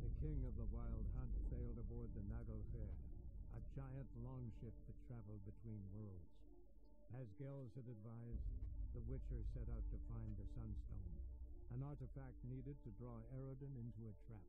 The king of the Wild Hunt sailed aboard the Naglfar, a giant longship that traveled between worlds. As Gels had advised, the Witcher set out to find the Sunstone, an artifact needed to draw Eredin into a trap.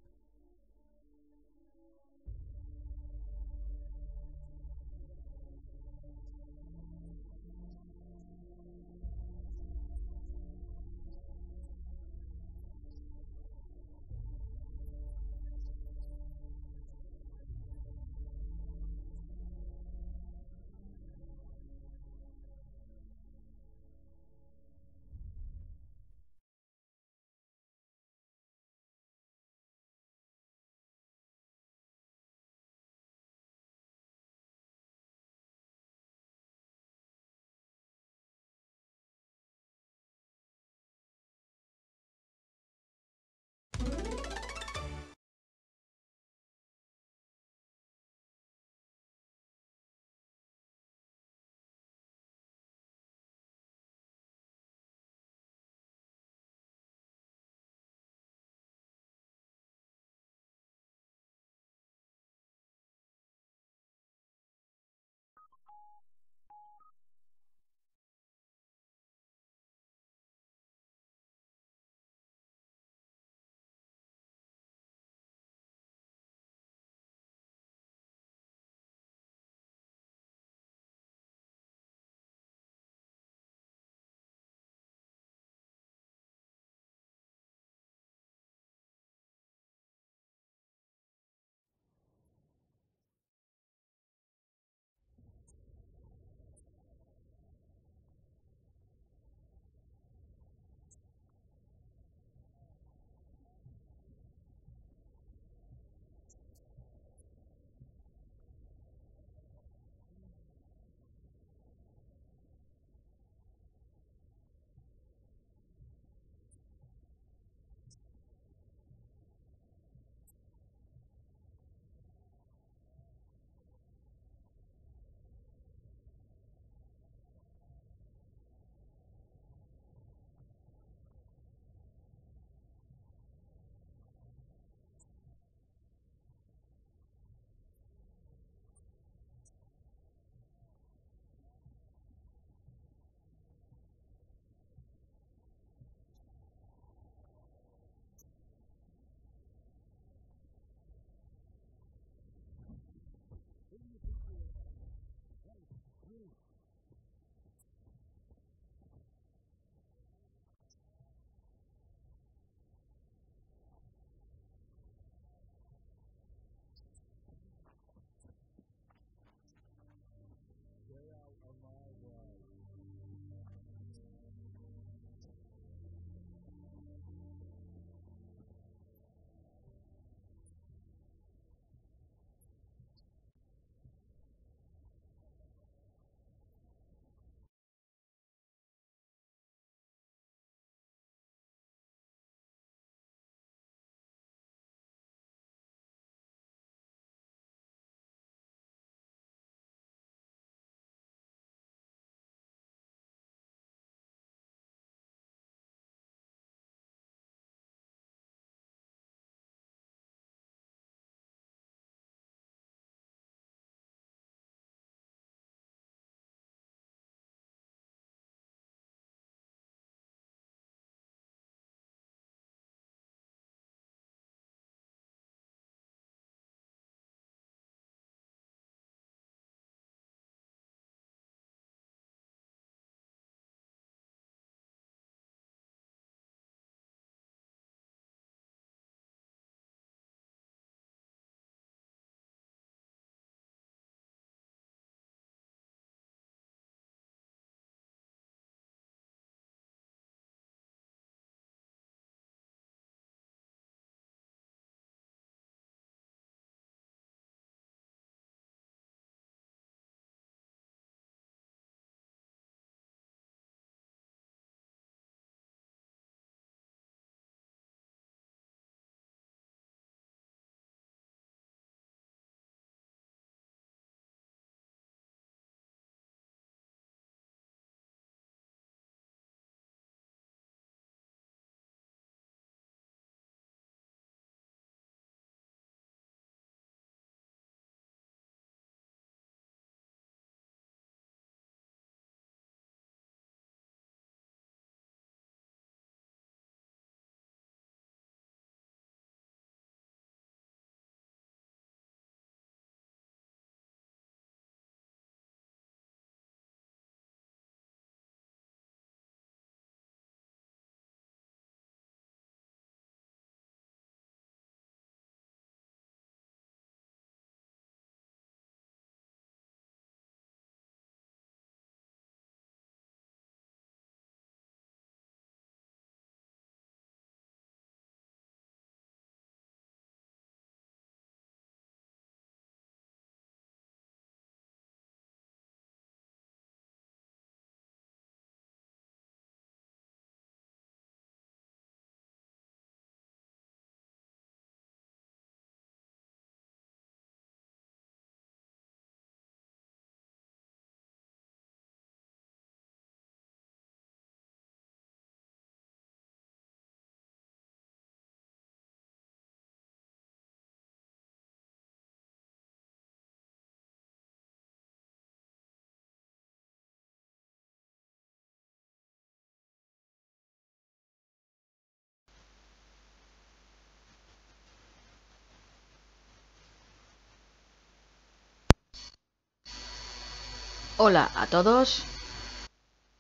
Hola a todos,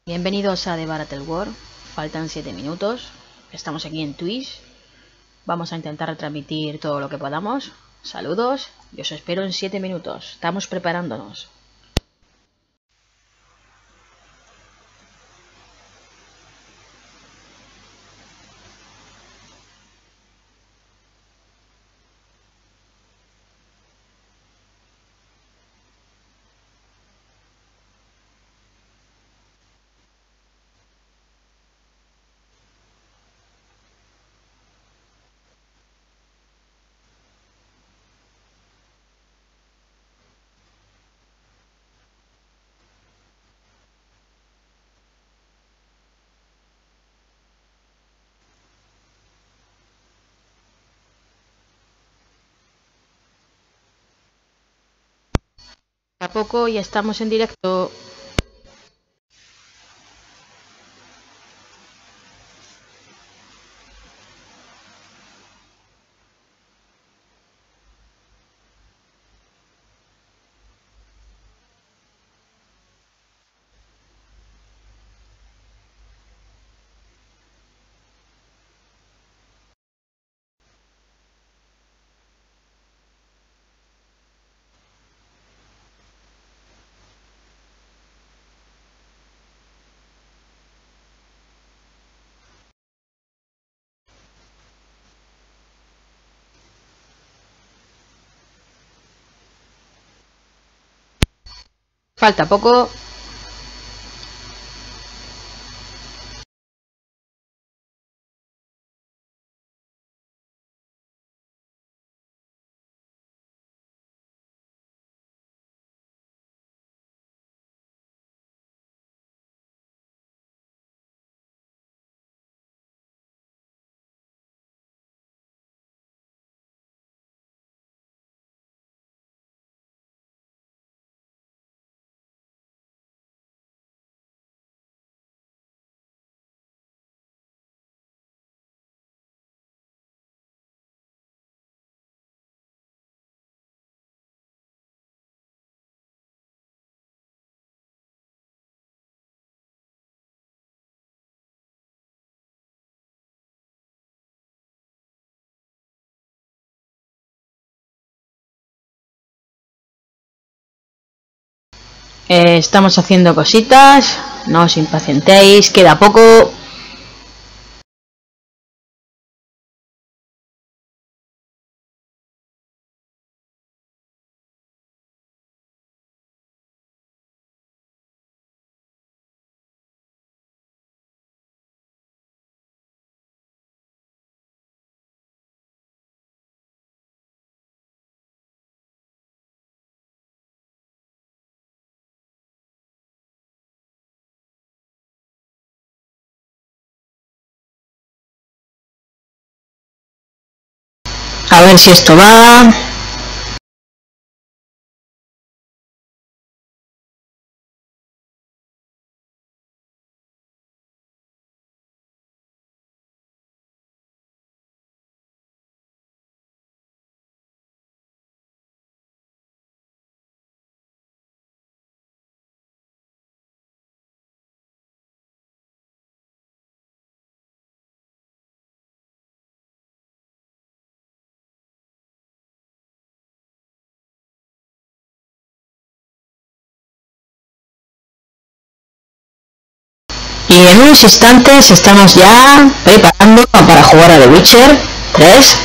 bienvenidos a The Battle War. Faltan 7 minutos, estamos aquí en Twitch. Vamos a intentar retransmitir todo lo que podamos. Saludos y os espero en 7 minutos, estamos preparándonos. A poco y estamos en directo. Falta poco. Estamos haciendo cositas, no os impacientéis, queda poco. A ver si esto va. Y en unos instantes estamos ya preparando para jugar a The Witcher 3.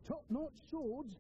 top-notch swords.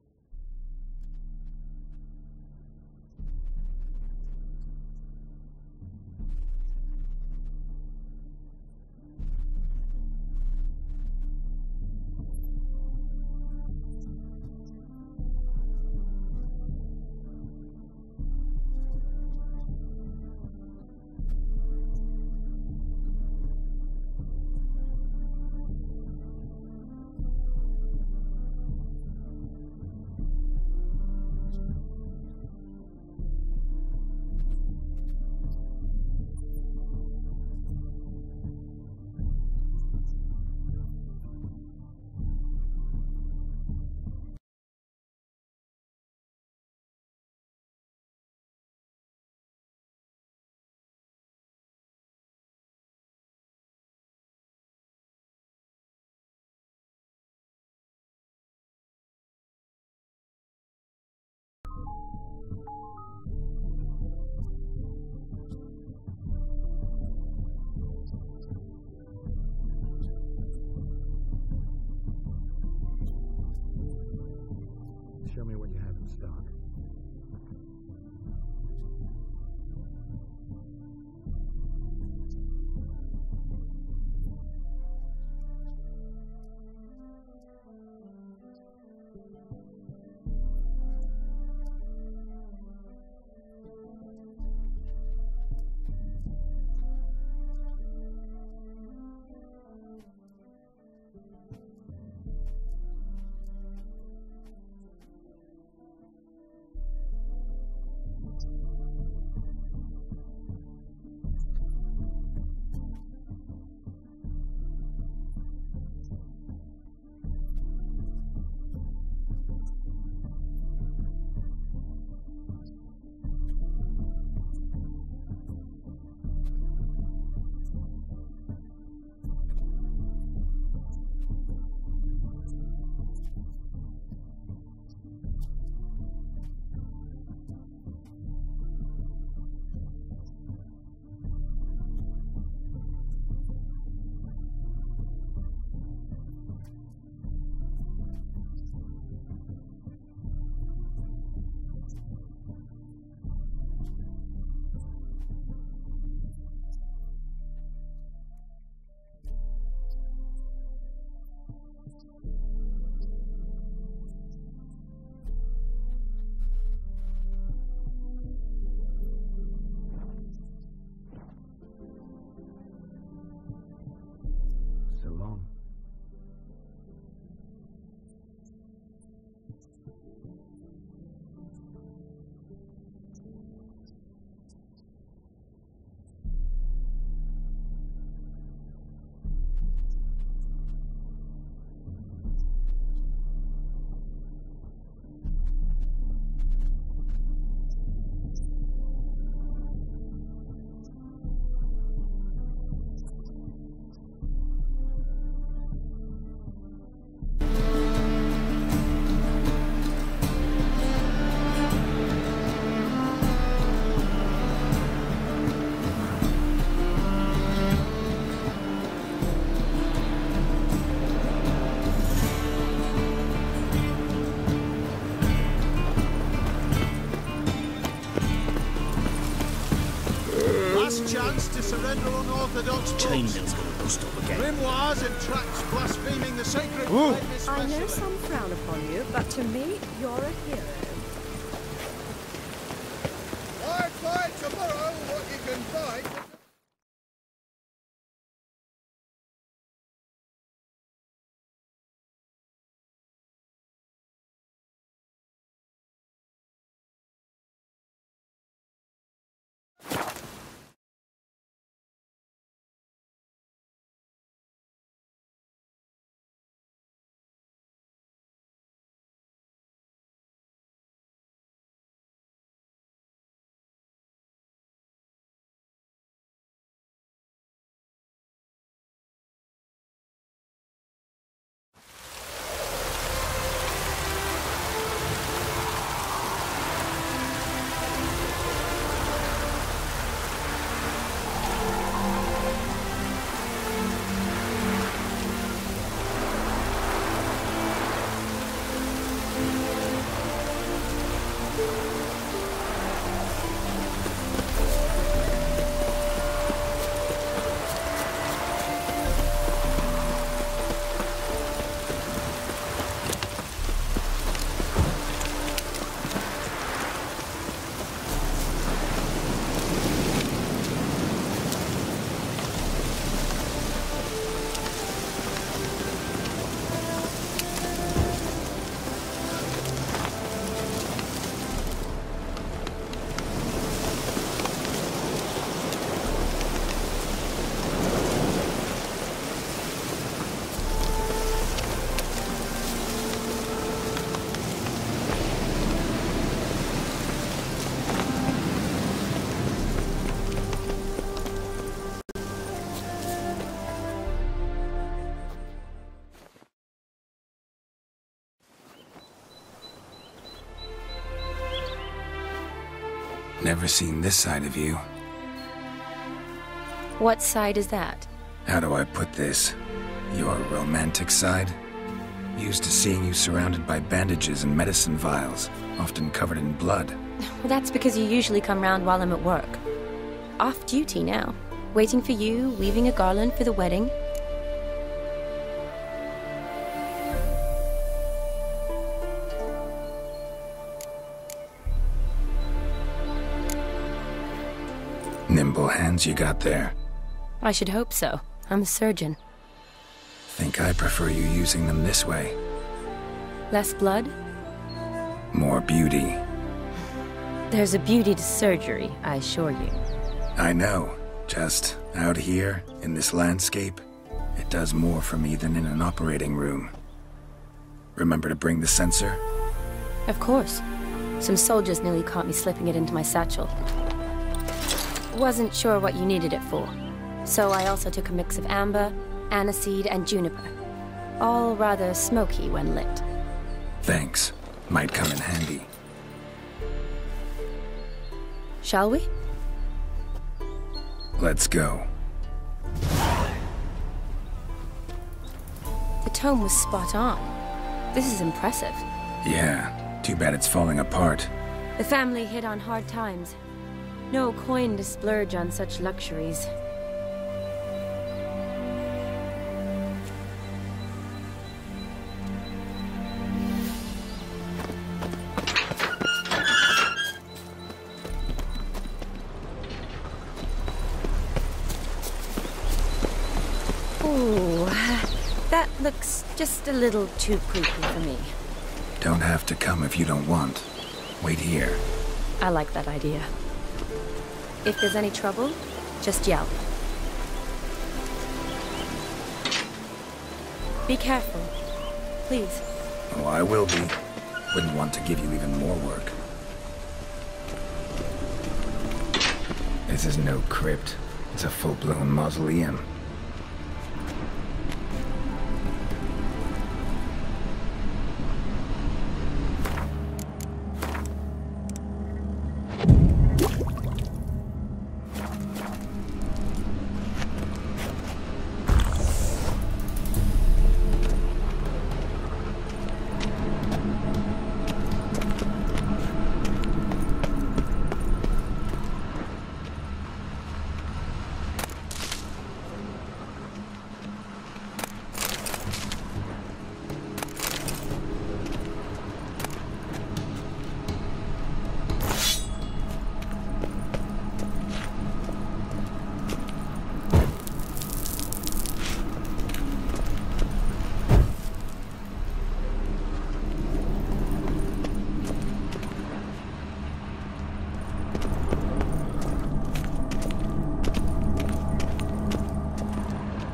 Show me what you have in stock. So long. Chance to surrender unorthodox Chainmail's gonna bust up again. grimoires and tracts blaspheming the sacred flame I know especially. some frown upon you, but to me, you're a hero. I'd fight tomorrow what you can fight. Never seen this side of you. What side is that? How do I put this? Your romantic side? Used to seeing you surrounded by bandages and medicine vials, often covered in blood. Well, that's because you usually come round while I'm at work. Off duty now. Waiting for you, weaving a garland for the wedding. Nimble hands you got there. I should hope so. I'm a surgeon. Think I prefer you using them this way. Less blood? More beauty. There's a beauty to surgery, I assure you. I know. Just out here, in this landscape, it does more for me than in an operating room. Remember to bring the sensor? Of course. Some soldiers nearly caught me slipping it into my satchel. Wasn't sure what you needed it for, so I also took a mix of amber, aniseed, and juniper. All rather smoky when lit. Thanks. Might come in handy. Shall we? Let's go. The tome was spot on. This is impressive. Yeah, too bad it's falling apart. The family hit on hard times. No coin to splurge on such luxuries. Ooh, that looks just a little too creepy for me. Don't have to come if you don't want. Wait here. I like that idea. If there's any trouble, just yell. Be careful, please. Oh, I will be. Wouldn't want to give you even more work. This is no crypt. It's a full-blown mausoleum.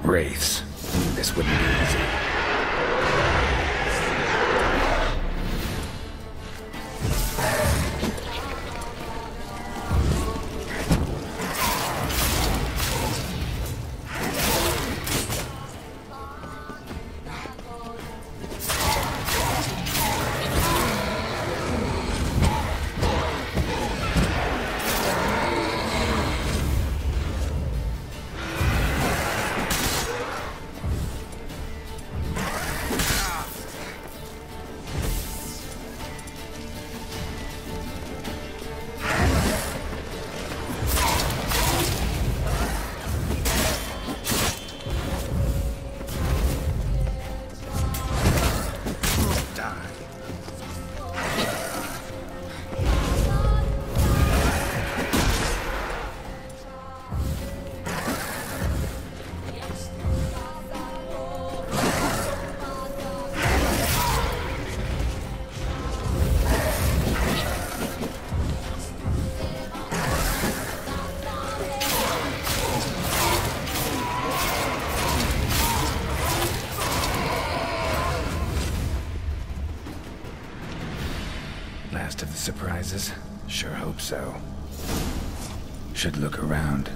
Wraiths. Knew this wouldn't be easy. Last of the surprises? Sure hope so. Should look around.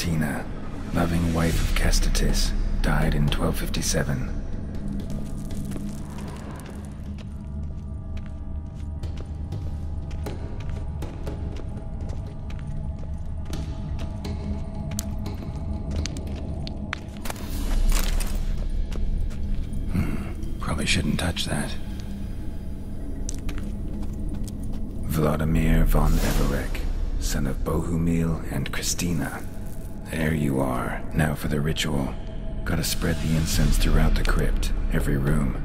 Martina, loving wife of Kestatis, died in 1257. Probably shouldn't touch that. Vladimir von Everec, son of Bohumil and Christina. There you are. Now for the ritual. Gotta spread the incense throughout the crypt, every room.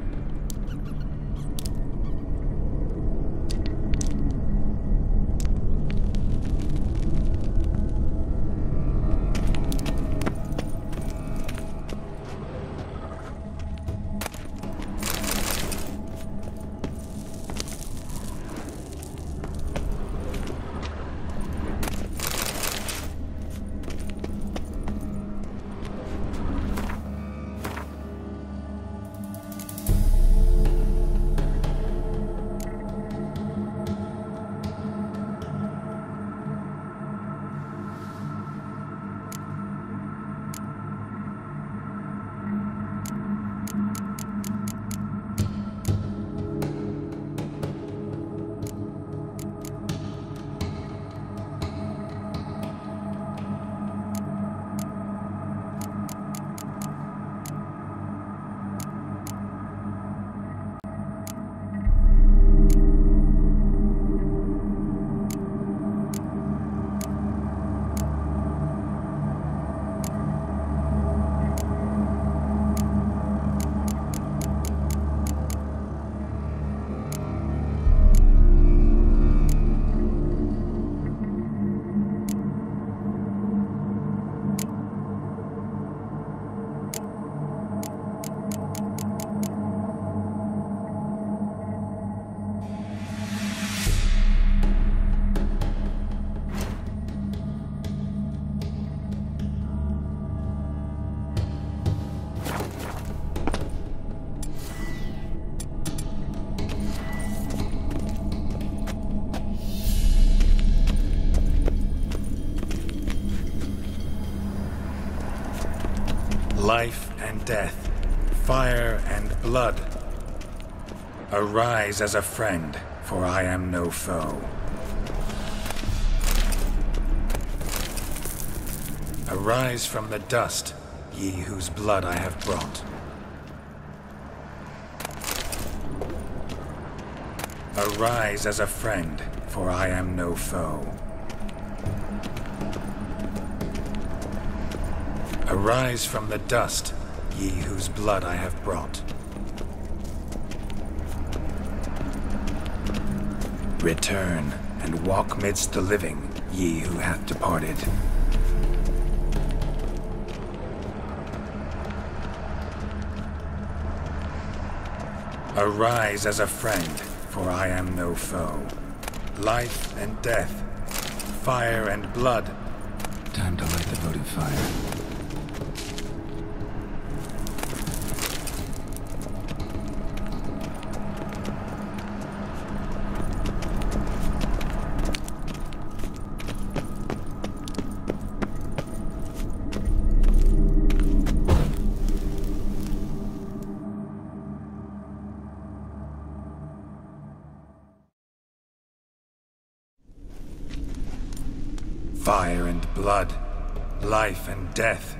Life and death, fire and blood. Arise as a friend, for I am no foe. Arise from the dust, ye whose blood I have brought. Arise as a friend, for I am no foe. Arise from the dust, ye whose blood I have brought. Return, and walk midst the living, ye who hath departed. Arise as a friend, for I am no foe. Life and death, fire and blood. Time to light the votive fire. Fire and blood, life and death,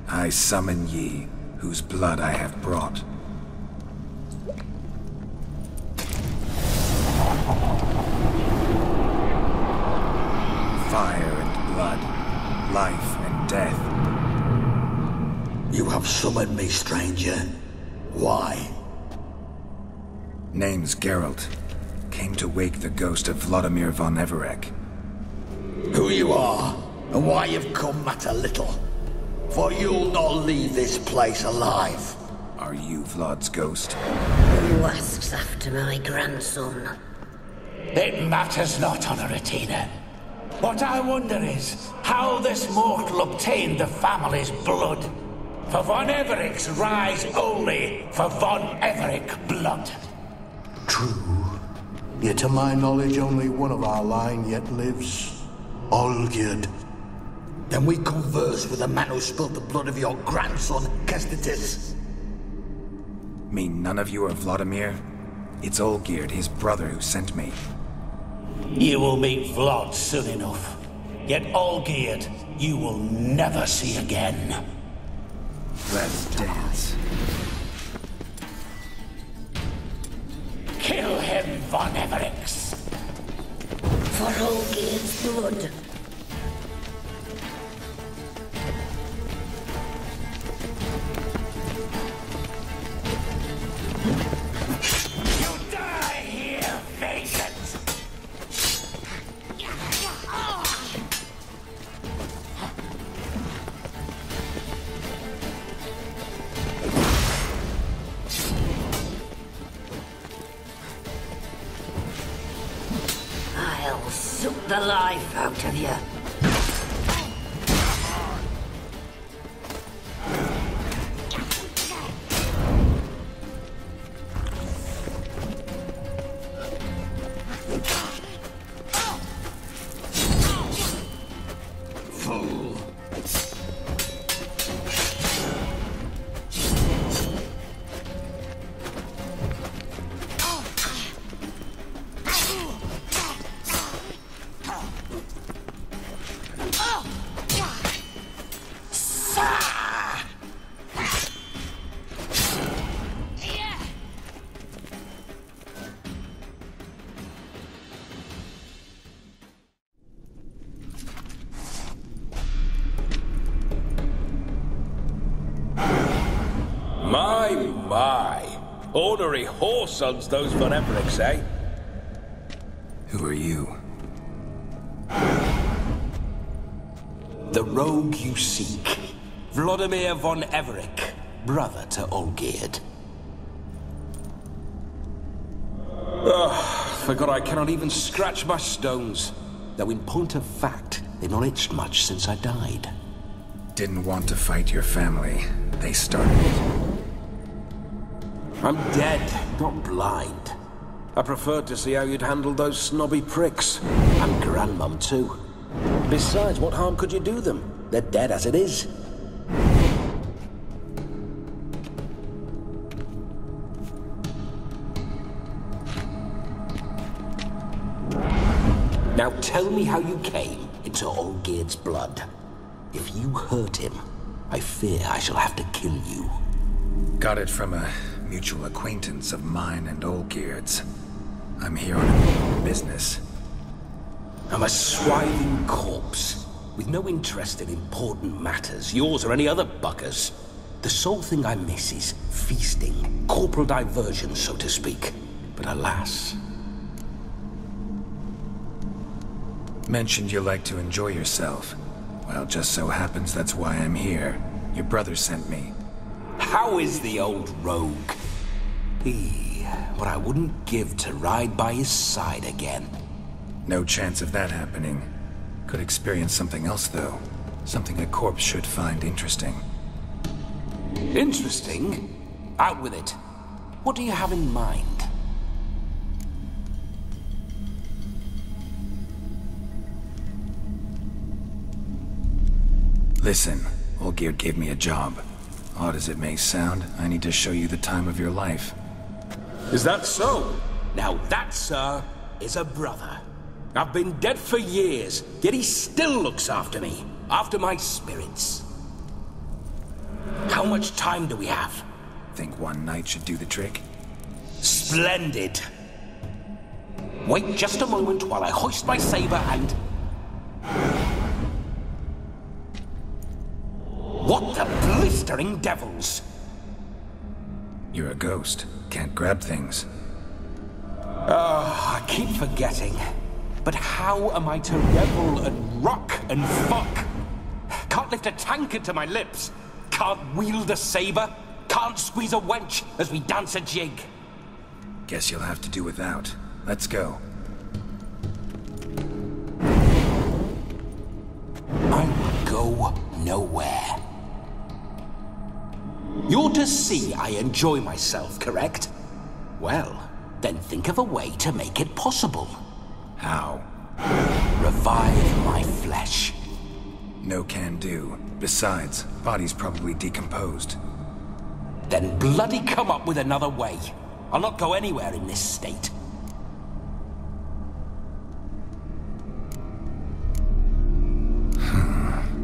I summon ye, whose blood I have brought. Fire and blood, life and death. You have summoned me, stranger. Why? Name's Geralt. Came to wake the ghost of Vladimir von Everec. Who you are, and why you've come matter little. For you'll not leave this place alive. Are you Vlad's ghost? Who asks after my grandson? It matters not, Honoratina. What I wonder is how this mortal obtained the family's blood. For von Everec's rise only for von Everec blood. True. Yet to my knowledge only one of our line yet lives. Olgierd. Then we converse with the man who spilled the blood of your grandson, Kestitis. Mean none of you are Vladimir? It's Olgierd, his brother, who sent me. You will meet Vlad soon enough. Yet Olgierd, you will never see again. Let's dance. Kill him, Von Everix! For Olgierd's blood. You die here, Vagrant! I'll suck the life out of you. Fool. My. Ornery whoresons, those Von Everix, eh? Who are you? The rogue you seek. Vladimir von Everik, brother to Olgierd. Forgot I cannot even scratch my stones. Though in point of fact, they've not itched much since I died. Didn't want to fight your family. They started it. I'm dead, not blind. I preferred to see how you'd handle those snobby pricks. And Grandmum too. Besides, what harm could you do them? They're dead as it is. Now tell me how you came into Olgierd's blood. If you hurt him, I fear I shall have to kill you. Got it from a mutual acquaintance of mine and Olgierd's. I'm here on business. I'm a swiving corpse, with no interest in important matters, yours or any other buggers. The sole thing I miss is feasting, corporal diversion, so to speak. But alas... Mentioned you like to enjoy yourself. Well, just so happens that's why I'm here. Your brother sent me. How is the old rogue? What I wouldn't give to ride by his side again. No chance of that happening. Could experience something else, though. Something a corpse should find interesting. Interesting? Out with it. What do you have in mind? Listen, Olgierd gave me a job. Odd as it may sound, I need to show you the time of your life. Is that so? Now that, sir, is a brother. I've been dead for years, yet he still looks after me, after my spirits. How much time do we have? Think one night should do the trick? Splendid. Wait just a moment while I hoist my saber and... What the blistering devils? You're a ghost. Can't grab things. I keep forgetting. But how am I to revel and rock and fuck? Can't lift a tankard to my lips. Can't wield a saber. Can't squeeze a wench as we dance a jig. Guess you'll have to do without. Let's go. I will go nowhere. You're to see I enjoy myself, correct? Well, then think of a way to make it possible. How? Revive my flesh. No can do. Besides, body's probably decomposed. Then bloody come up with another way. I'll not go anywhere in this state.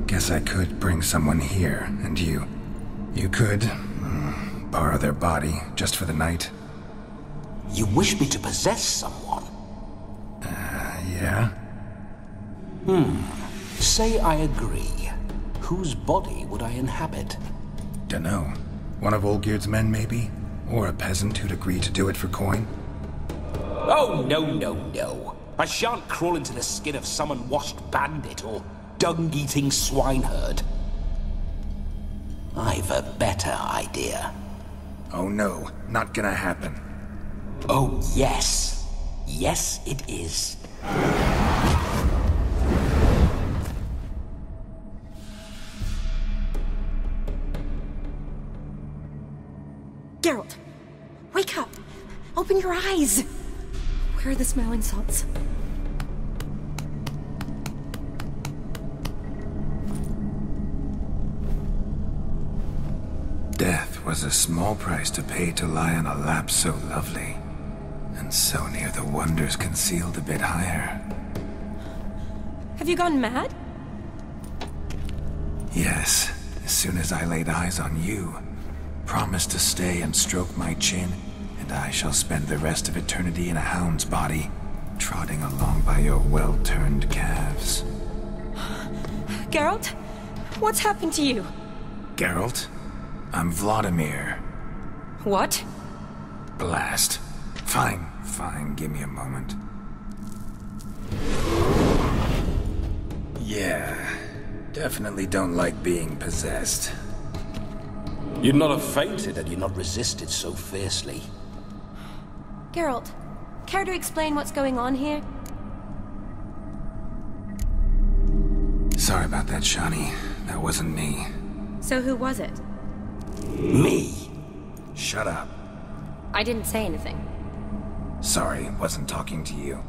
Guess I could bring someone here, and you could borrow their body just for the night. You wish me to possess someone? Yeah? Say I agree. Whose body would I inhabit? Dunno. One of Olgierd's men, maybe? Or a peasant who'd agree to do it for coin? Oh, no. I shan't crawl into the skin of some unwashed bandit or dung-eating swineherd. I've a better idea. Oh no, not gonna happen. Oh, yes. Yes, it is. Geralt, wake up! Open your eyes! Where are the smelling salts? Death was a small price to pay to lie on a lap so lovely, and so near the wonders concealed a bit higher. Have you gone mad? Yes, as soon as I laid eyes on you, promised to stay and stroke my chin, and I shall spend the rest of eternity in a hound's body, trotting along by your well-turned calves. Geralt? What's happened to you? Geralt? I'm Vladimir. What? Blast. Fine, give me a moment. Yeah, definitely don't like being possessed. You'd not have fainted had you not resisted so fiercely. Geralt, care to explain what's going on here? Sorry about that, Shani. That wasn't me. So who was it? Me. Shut up. I didn't say anything. Sorry, wasn't talking to you.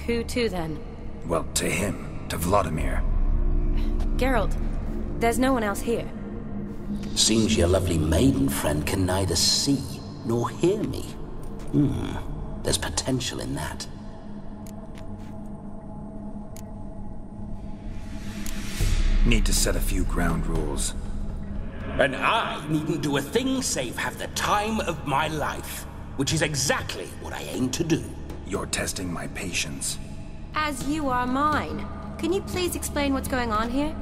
Who to then? Well, to him. To Vladimir. Geralt, there's no one else here. Seems your lovely maiden friend can neither see nor hear me. There's potential in that. Need to set a few ground rules. And I needn't do a thing save have the time of my life, which is exactly what I aim to do. You're testing my patience. As you are mine. Can you please explain what's going on here?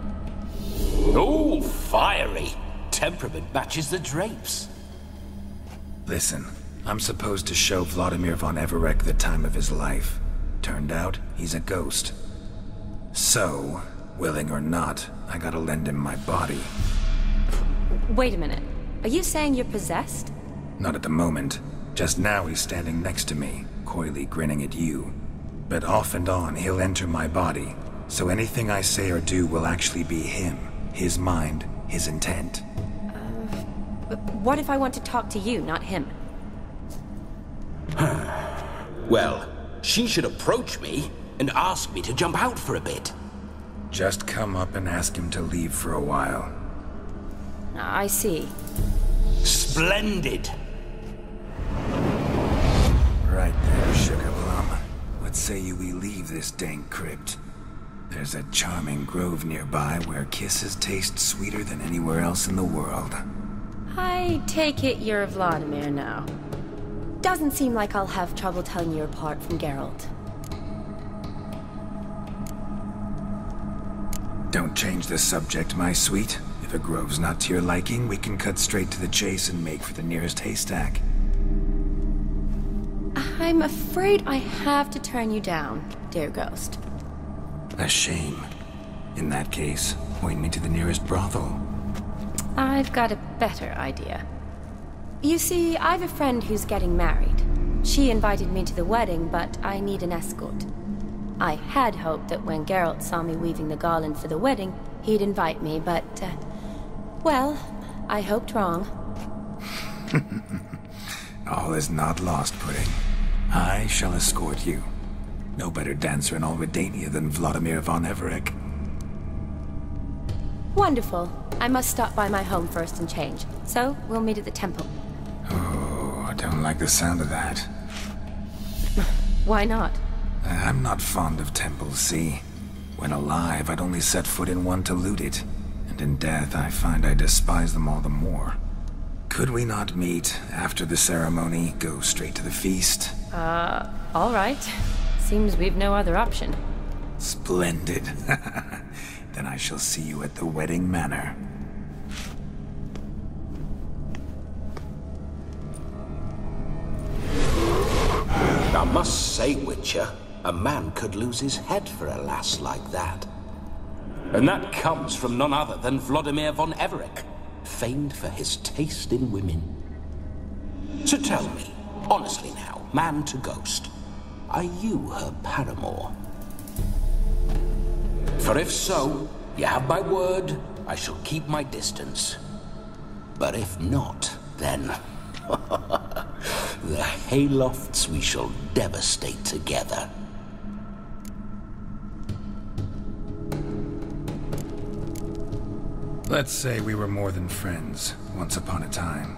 Oh, fiery. Temperament matches the drapes. Listen, I'm supposed to show Vladimir von Everec the time of his life. Turned out, he's a ghost. So, willing or not, I gotta lend him my body. Wait a minute. Are you saying you're possessed? Not at the moment. Just now he's standing next to me, coyly grinning at you. But off and on, he'll enter my body. So anything I say or do will actually be him. His mind, his intent. What if I want to talk to you, not him? Well, she should approach me and ask me to jump out for a bit. Just come up and ask him to leave for a while. I see. Splendid! Right there, Sugar Plum. What say you we leave this dank crypt? There's a charming grove nearby where kisses taste sweeter than anywhere else in the world. I take it you're Vladimir now. Doesn't seem like I'll have trouble telling you apart from Geralt. Don't change the subject, my sweet. If a grove's not to your liking, we can cut straight to the chase and make for the nearest haystack. I'm afraid I have to turn you down, dear ghost. A shame. In that case, point me to the nearest brothel. I've got a better idea. You see, I've a friend who's getting married. She invited me to the wedding, but I need an escort. I had hoped that when Geralt saw me weaving the garland for the wedding, he'd invite me, but, well, I hoped wrong. All is not lost, Pudding. I shall escort you. No better dancer in all Redania than Vladimir von Everec. Wonderful. I must stop by my home first and change. So, we'll meet at the temple. Oh, I don't like the sound of that. Why not? I'm not fond of temples, see? When alive, I'd only set foot in one to loot it. And in death, I find I despise them all the more. Could we not meet after the ceremony, go straight to the feast? All right. Seems we've no other option. Splendid. Then I shall see you at the wedding manor. I must say, Witcher, a man could lose his head for a lass like that. And that comes from none other than Vladimir von Everec, famed for his taste in women. So tell me, honestly now, man to ghost, are you her paramour? For if so, you have my word, I shall keep my distance. But if not, then... the Haylofts we shall devastate together. Let's say we were more than friends, once upon a time.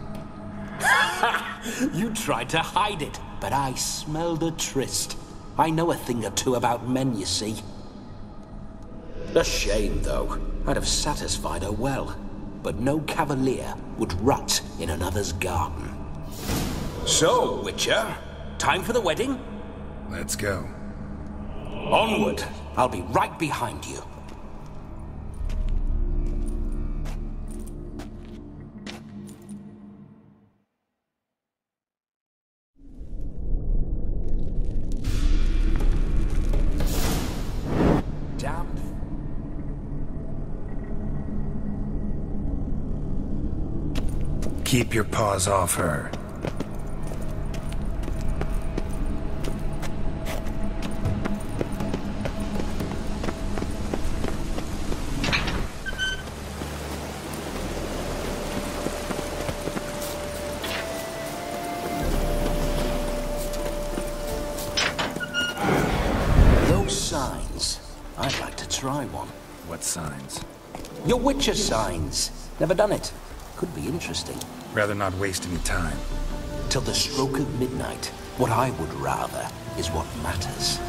You tried to hide it, but I smelled a tryst. I know a thing or two about men, you see. A shame, though. I'd have satisfied her well. But no cavalier would rot in another's garden. So, Witcher, time for the wedding? Let's go. Onward! I'll be right behind you. Keep your paws off her. Those signs, I'd like to try one. What signs? Your Witcher signs. Never done it. Could be interesting. Rather not waste any time. Till the stroke of midnight, what I would rather is what matters.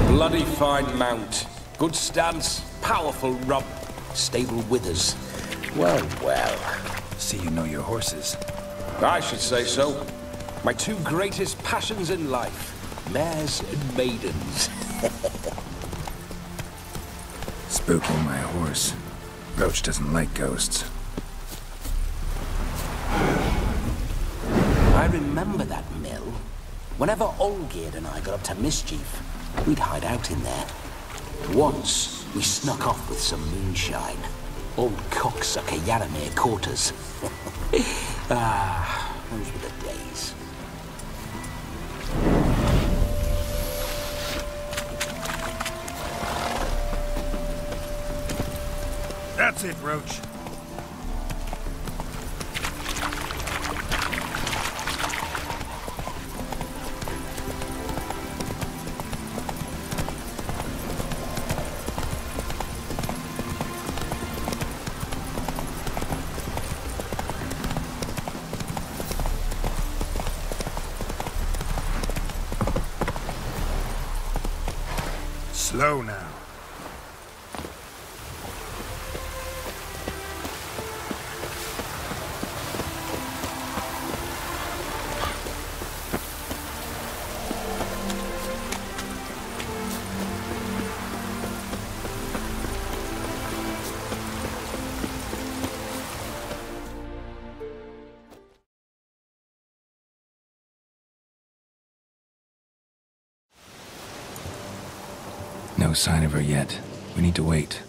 Bloody fine mount. Good stance, powerful rump, stable withers. Well, well. See you know your horses. I should say so. My two greatest passions in life. Mares and maidens. Spooking my horse. Roach doesn't like ghosts. I remember that mill. Whenever Olgierd and I got up to mischief, we'd hide out in there. Once, we snuck off with some moonshine. Old cocksucker Yaramir caught us. Ah, those were the days. That's it, Roach. Slow now. No sign of her yet. We need to wait.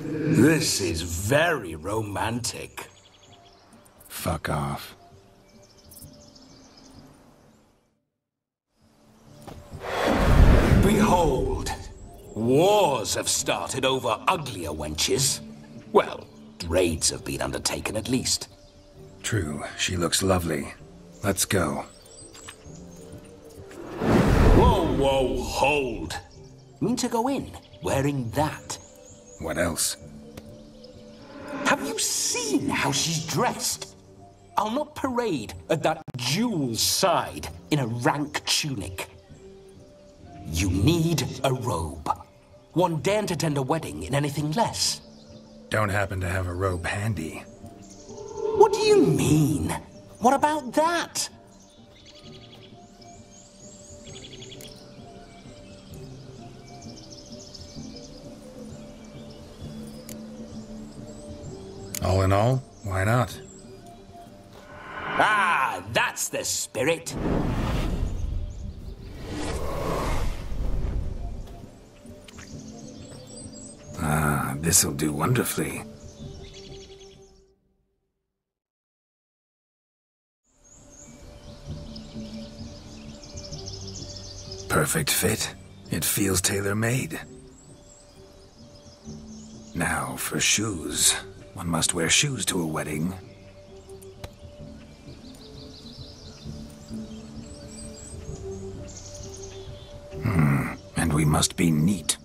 This is very romantic. Fuck off. Behold, wars have started over uglier wenches. Well, raids have been undertaken at least. True, she looks lovely. Let's go. Whoa, hold. Mean to go in, wearing that? What else? Have you seen how she's dressed? I'll not parade at that jewel's side in a rank tunic. You need a robe. One daren't attend a wedding in anything less. Don't happen to have a robe handy. What do you mean? What about that? All in all, why not? Ah, that's the spirit. Ah, this'll do wonderfully. Perfect fit. It feels tailor-made. Now for shoes. One must wear shoes to a wedding. And we must be neat.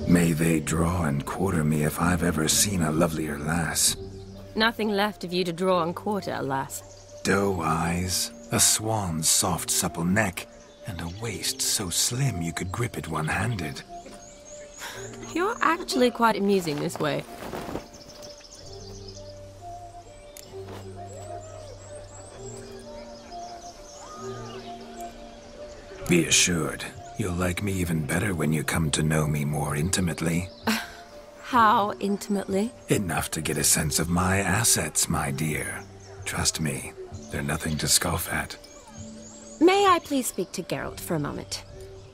May they draw and quarter me if I've ever seen a lovelier lass. Nothing left of you to draw and quarter, alas. Doe eyes, a swan's soft supple neck, and a waist so slim you could grip it one-handed. You're actually quite amusing this way. Be assured, you'll like me even better when you come to know me more intimately. How intimately? Enough to get a sense of my assets, my dear. Trust me, they're nothing to scoff at. May I please speak to Geralt for a moment?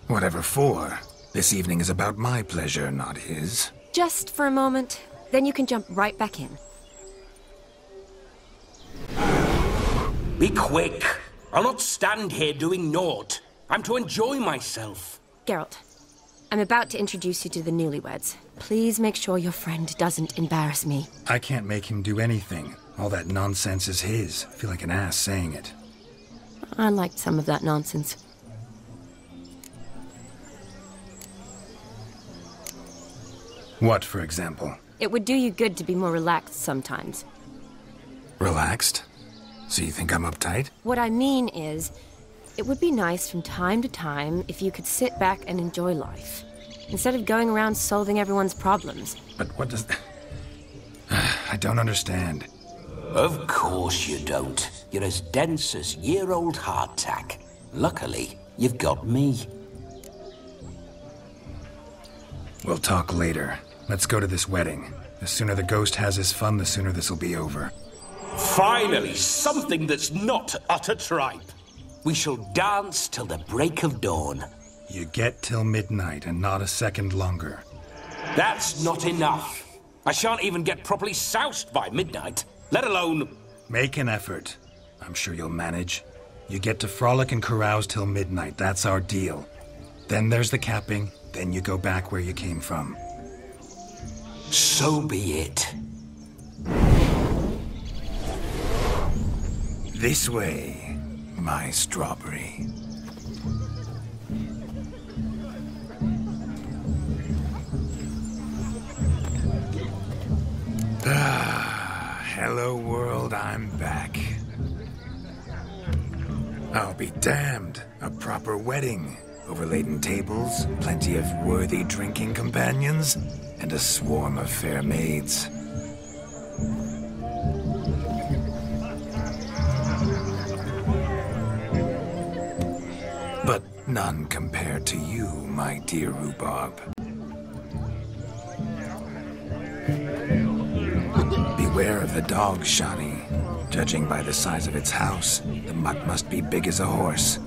Whatever for. This evening is about my pleasure, not his. Just for a moment, then you can jump right back in. Be quick. I'll not stand here doing naught. I'm to enjoy myself. Geralt, I'm about to introduce you to the newlyweds. Please make sure your friend doesn't embarrass me. I can't make him do anything. All that nonsense is his. I feel like an ass saying it. I liked some of that nonsense. What, for example? It would do you good to be more relaxed sometimes. Relaxed? So you think I'm uptight? What I mean is, it would be nice from time to time if you could sit back and enjoy life, instead of going around solving everyone's problems. But what does... I don't understand. Of course you don't. You're as dense as year-old hardtack. Luckily, you've got me. We'll talk later. Let's go to this wedding. The sooner the ghost has his fun, the sooner this'll be over. Finally, something that's not utter tripe. We shall dance till the break of dawn. You get till midnight and not a second longer. That's not enough. I shan't even get properly soused by midnight, let alone... Make an effort. I'm sure you'll manage. You get to frolic and carouse till midnight, that's our deal. Then there's the capping, then you go back where you came from. So be it. This way, my strawberry. Ah, hello world, I'm back. I'll be damned. A proper wedding. Overladen tables, plenty of worthy drinking companions, and a swarm of fair maids. But none compared to you, my dear Rhubarb. Beware of the dog, Shani. Judging by the size of its house, the mutt must be big as a horse.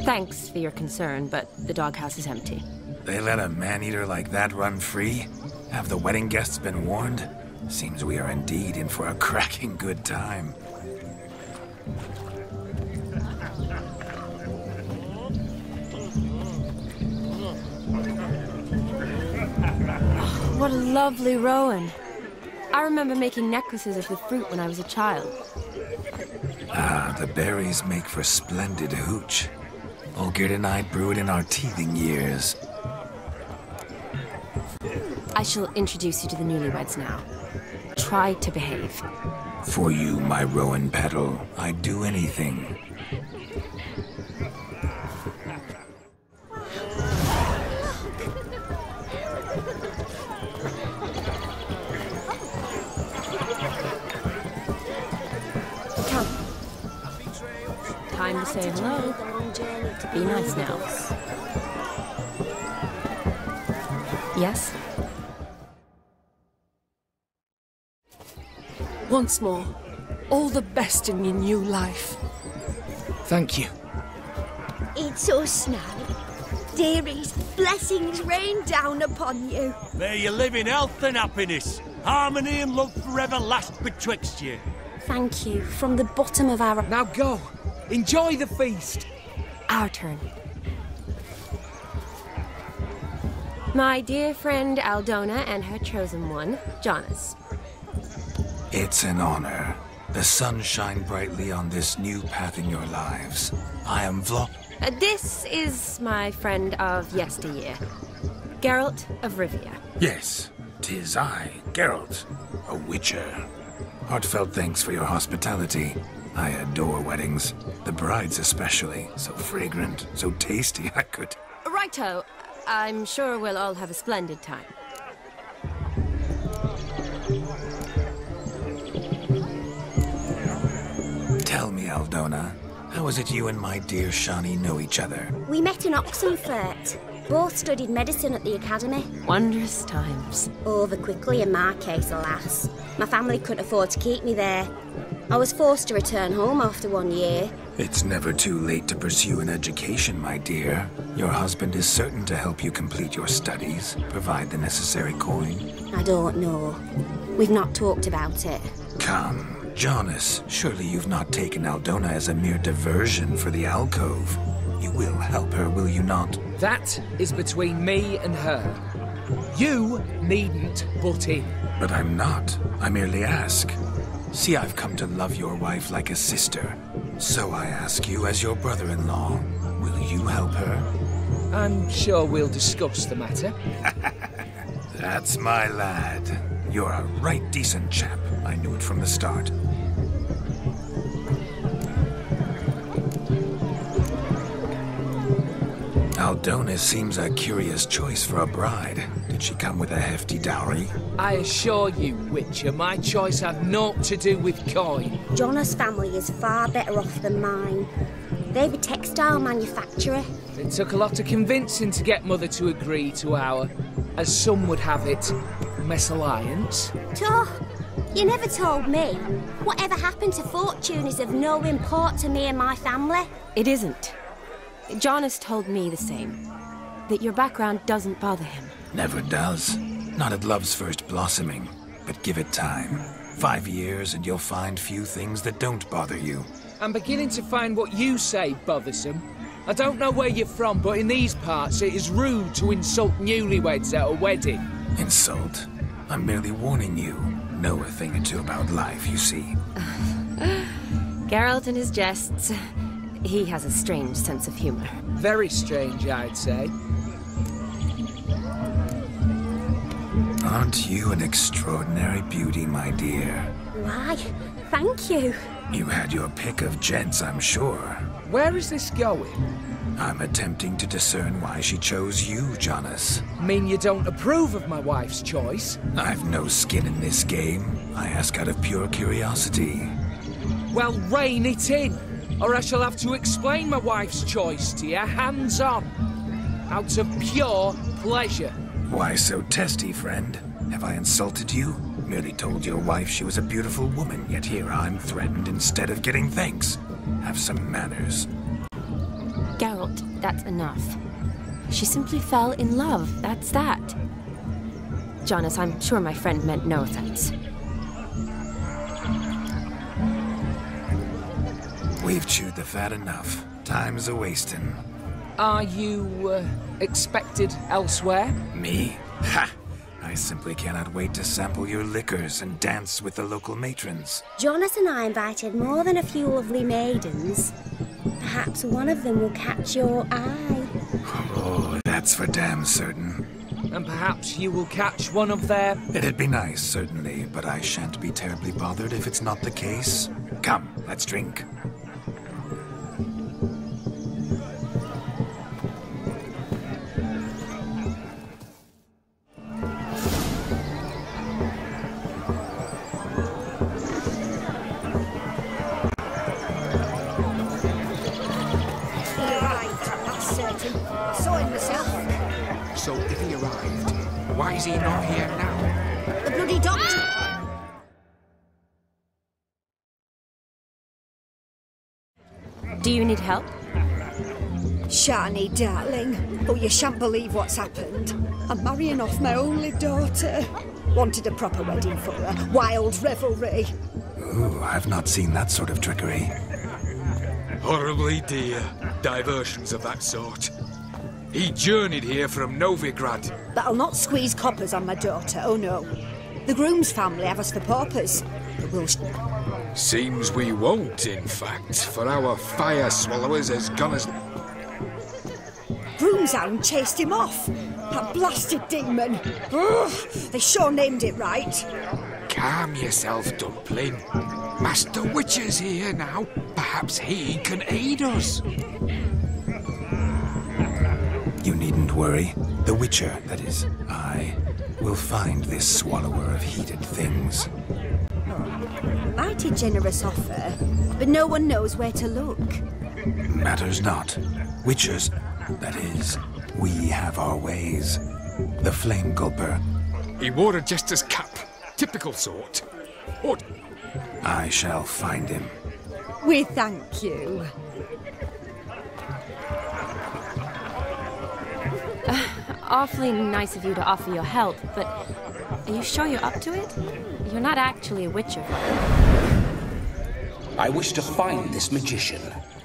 Thanks for your concern, but the doghouse is empty. They let a man-eater like that run free? Have the wedding guests been warned? Seems we are indeed in for a cracking good time. What a lovely rowan. I remember making necklaces of the fruit when I was a child. Ah, the berries make for splendid hooch. Olgierd and I brewed in our teething years. I shall introduce you to the newlyweds now. Try to behave. For you, my rowan petal, I'd do anything. Come. Time to say hello. Be nice now. Yes? Once more, all the best in your new life. Thank you. It's us now. Dearies, blessings rain down upon you. May you live in health and happiness. Harmony and love forever last betwixt you. Thank you, from the bottom of our... Now go. Enjoy the feast. Our turn. My dear friend Aldona and her chosen one, Jonas. It's an honor. The sun shine brightly on this new path in your lives. I am Vlo... This is my friend of yesteryear, Geralt of Rivia. Yes, 'tis I, Geralt, a witcher. Heartfelt thanks for your hospitality. I adore weddings. The brides especially. So fragrant, so tasty, I could... Righto. I'm sure we'll all have a splendid time. Tell me, Aldona, how is it you and my dear Shani know each other? We met in Oxenfurt. Both studied medicine at the academy. Wondrous times. Over quickly in my case, alas. My family couldn't afford to keep me there. I was forced to return home after 1 year. It's never too late to pursue an education, my dear. Your husband is certain to help you complete your studies, provide the necessary coin. I don't know. We've not talked about it. Come, Jonas, surely you've not taken Aldona as a mere diversion for the alcove. You will help her, will you not? That is between me and her. You needn't butt in. But I'm not. I merely ask. See, I've come to love your wife like a sister. So I ask you as your brother-in-law, will you help her? I'm sure we'll discuss the matter. That's my lad. You're a right decent chap. I knew it from the start. Aldona seems a curious choice for a bride. Did she come with a hefty dowry? I assure you, Witcher, my choice had naught to do with coin. Jonas' family is far better off than mine. They're a textile manufacturer. It took a lot of convincing to get Mother to agree to our, as some would have it, mesalliance. You never told me. Whatever happened to fortune is of no import to me and my family. It isn't. Jonas told me the same. That your background doesn't bother him. Never does. Not at love's first blossoming. But give it time. 5 years and you'll find few things that don't bother you. I'm beginning to find what you say bothersome. I don't know where you're from, but in these parts it is rude to insult newlyweds at a wedding. Insult? I'm merely warning you. Know a thing or two about life, you see. Geralt and his jests. He has a strange sense of humor. Very strange, I'd say. Aren't you an extraordinary beauty, my dear? Why, thank you. You had your pick of gents, I'm sure. Where is this going? I'm attempting to discern why she chose you, Jonas. Mean you don't approve of my wife's choice? I've no skin in this game. I ask out of pure curiosity. Well, rein it in, or I shall have to explain my wife's choice to you hands-on. Out of pure pleasure. Why so testy, friend? Have I insulted you? Merely told your wife she was a beautiful woman, yet here I'm threatened instead of getting thanks. Have some manners. Geralt, that's enough. She simply fell in love, that's that. Jonas, I'm sure my friend meant no offense. We've chewed the fat enough. Time's a-wasting. Are you, expected elsewhere? Me? Ha! I simply cannot wait to sample your liquors and dance with the local matrons. Jonas and I invited more than a few lovely maidens. Perhaps one of them will catch your eye. Oh, that's for damn certain. And perhaps you will catch one of their... It'd be nice, certainly, but I shan't be terribly bothered if it's not the case. Come, let's drink. So if he arrived, why is he not here now? The bloody doctor! Do you need help? Shani, darling. Oh, you shan't believe what's happened. I'm marrying off my only daughter. Wanted a proper wedding for her. Wild revelry. Ooh, I've not seen that sort of trickery. Horribly dear diversions of that sort. He journeyed here from Novigrad. That'll not squeeze coppers on my daughter, oh no. The groom's family have us for paupers. But we'll... Seems we won't, in fact, for our fire swallowers has gone as... Broomshound chased him off. That blasted demon. Ugh, they sure named it right. Calm yourself, Dumpling. Master Witcher's here now. Perhaps he can aid us. You needn't worry. The Witcher, that is, I, will find this swallower of heated things. Mighty generous offer, but no one knows where to look. Matters not. Witchers, that is, we have our ways. The Flame Gulper. He wore a jester's cap. Typical sort. Or... I shall find him. We thank you. Awfully nice of you to offer your help, but are you sure you're up to it? You're not actually a witcher. I wish to find this magician.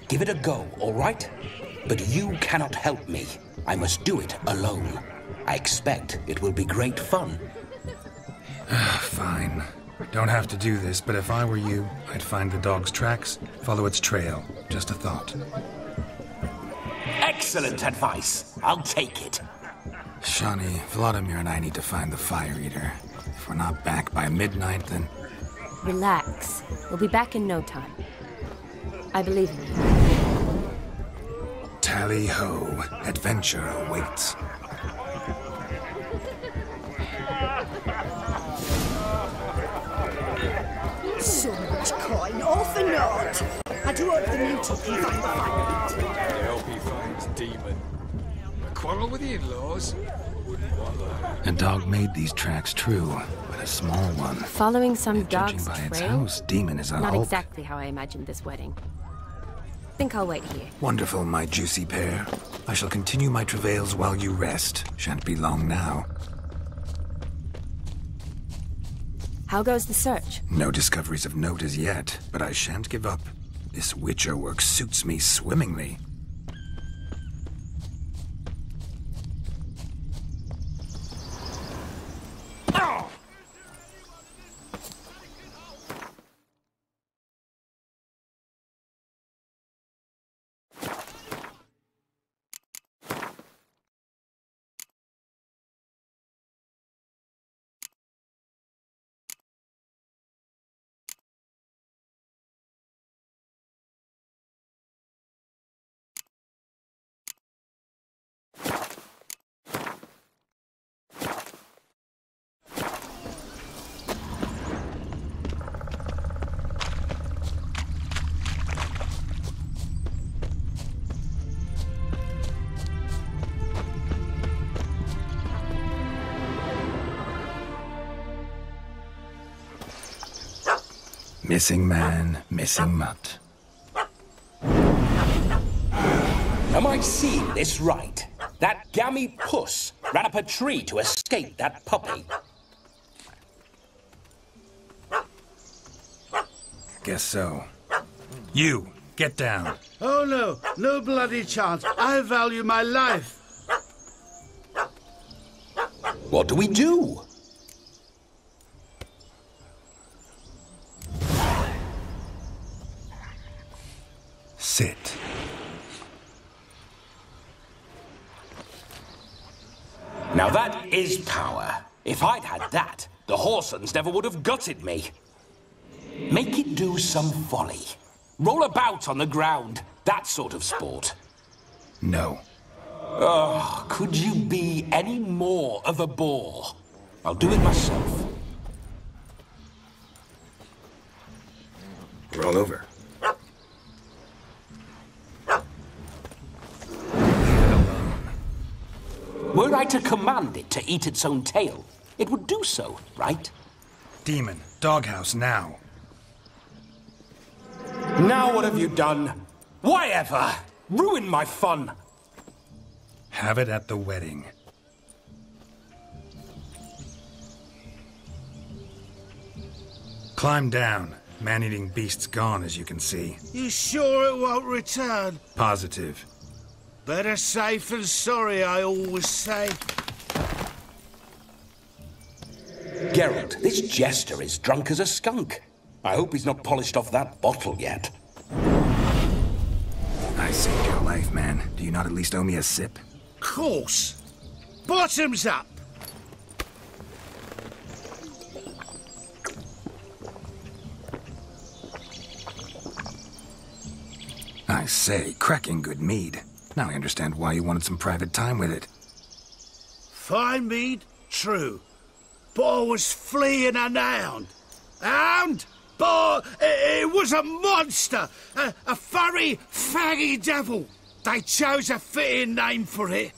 Give it a go, all right? But you cannot help me. I must do it alone. I expect it will be great fun. Fine. Don't have to do this, but if I were you, I'd find the dog's tracks, follow its trail. Just a thought. Excellent advice. I'll take it. Shani, Vladimir and I need to find the Fire Eater. If we're not back by midnight, then... Relax. We'll be back in no time. I believe in you. Tally-ho. Adventure awaits. So much coin, all for naught. I do hope the mutant can find the Fire Eater. I hope he finds Demon. A quarrel with the in-laws? A dog made these tracks true, but a small one. Following some And dog's judging by its trail? house, Demon is a Not hulk. exactly how I imagined this wedding. Think I'll wait here. Wonderful, my juicy pair. I shall continue my travails while you rest. Shan't be long now. How goes the search? No discoveries of note as yet, but I shan't give up. This Witcher work suits me swimmingly. Missing man, missing mutt. Am I seeing this right? That gammy puss ran up a tree to escape that puppy. Guess so. You, get down. Oh no, no bloody chance. I value my life. What do we do? Sit. Now that is power. If I'd had that, the Horsons never would have gutted me. Make it do some folly. Roll about on the ground. That sort of sport. No. Oh, could you be any more of a bore? I'll do it myself. Roll over. Were I to command it to eat its own tail, it would do so, right? Demon, doghouse now. Now what have you done? Why ever? Ruin my fun. Have it at the wedding. Climb down. Man-eating beast's gone, as you can see. You sure it won't return? Positive. Better safe than sorry, I always say. Geralt, this jester is drunk as a skunk. I hope he's not polished off that bottle yet. I saved your life, man. Do you not at least owe me a sip? Course. Bottoms up. I say, cracking good mead. Now I understand why you wanted some private time with it. Fine mead, true. But I was fleeing an hound. Hound? But it was a monster. A furry, faggy devil. They chose a fitting name for it.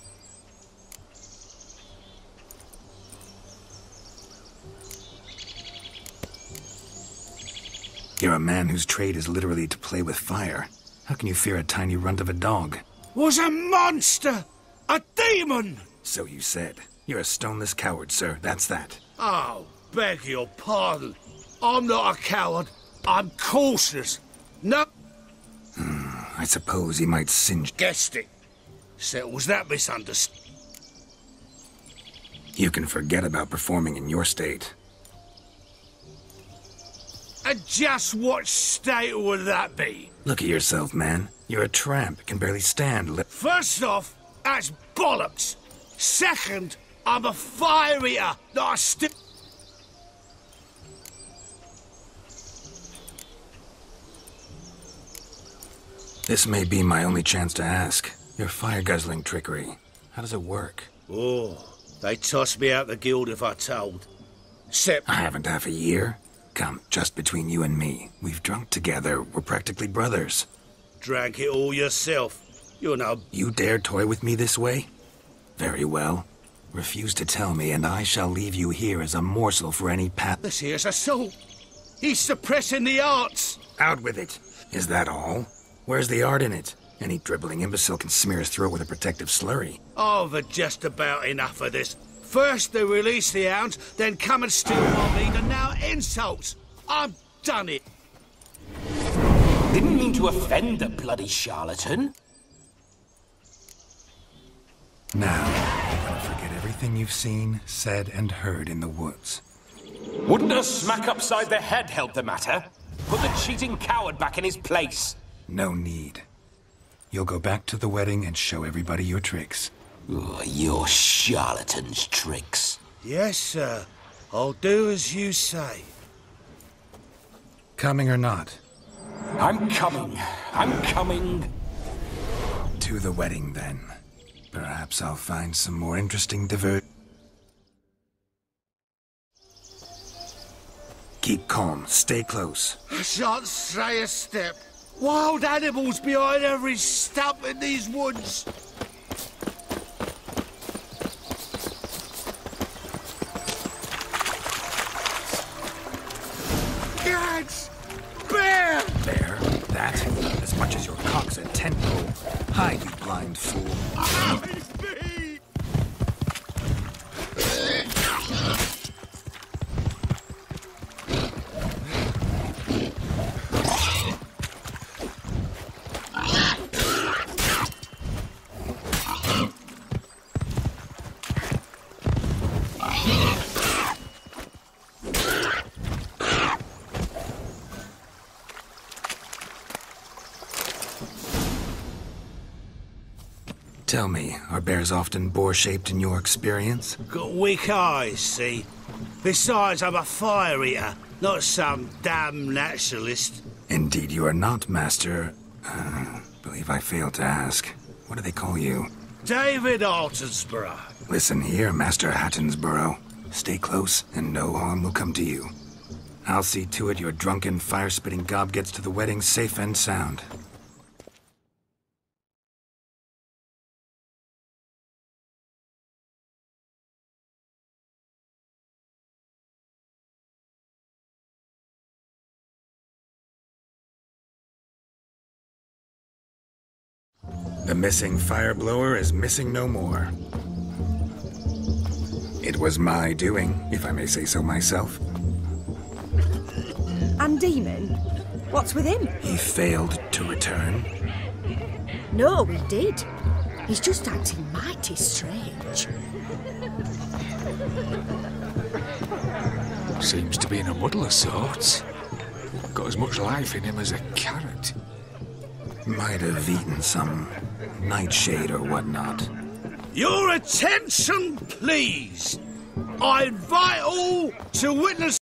You're a man whose trade is literally to play with fire. How can you fear a tiny runt of a dog? Was a monster! A demon! So you said. You're a stoneless coward, sir. That's that. Oh, beg your pardon. I'm not a coward. I'm cautious. No... I suppose he might singe... Guessed it. Settles that misunderstanding. You can forget about performing in your state. And just what state would that be? Look at yourself, man. You're a tramp, can barely stand. First off, that's bollocks. Second, I'm a fire eater, not a stick. This may be my only chance to ask. Your fire-guzzling trickery. How does it work? Oh, they toss me out the guild if I told. Except... I haven't half a year. Come, just between you and me. We've drunk together. We're practically brothers. Drank it all yourself. You're no... You dare toy with me this way? Very well. Refuse to tell me, and I shall leave you here as a morsel for any path. This here's assault. He's suppressing the arts. Out with it. Is that all? Where's the art in it? Any dribbling imbecile can smear his throat with a protective slurry. I've had just about enough of this. First they release the hounds, then come and steal my meat, and now insults. I've done it. Didn't mean to offend the bloody charlatan. Now, you're gonna forget everything you've seen, said, and heard in the woods. Wouldn't a smack upside the head help the matter? Put the cheating coward back in his place. No need. You'll go back to the wedding and show everybody your tricks. Oh, your charlatan's tricks. Yes, sir. I'll do as you say. Coming or not? I'm coming. I'm coming. To the wedding, then. Perhaps I'll find some more interesting divert. Keep calm. Stay close. I shan't stray a step. Wild animals behind every stump in these woods. Gads! as much as your cock's a tent pole. Hide, you blind fool. Tell me, are bears often boar-shaped in your experience? Got weak eyes, see? Besides, I'm a fire eater, not some damn naturalist. Indeed you are not, Master. Believe I failed to ask. What do they call you? David Altonsborough. Listen here, Master Hattonsborough. Stay close, and no harm will come to you. I'll see to it your drunken, fire-spitting gob gets to the wedding safe and sound. The missing fire blower is missing no more. It was my doing, if I may say so myself. And Demon? What's with him? He failed to return. No, he did. He's just acting mighty strange. Seems to be in a muddle of sorts. Got as much life in him as a carrot. Might have eaten some nightshade or whatnot. Your attention, please. I invite all to witness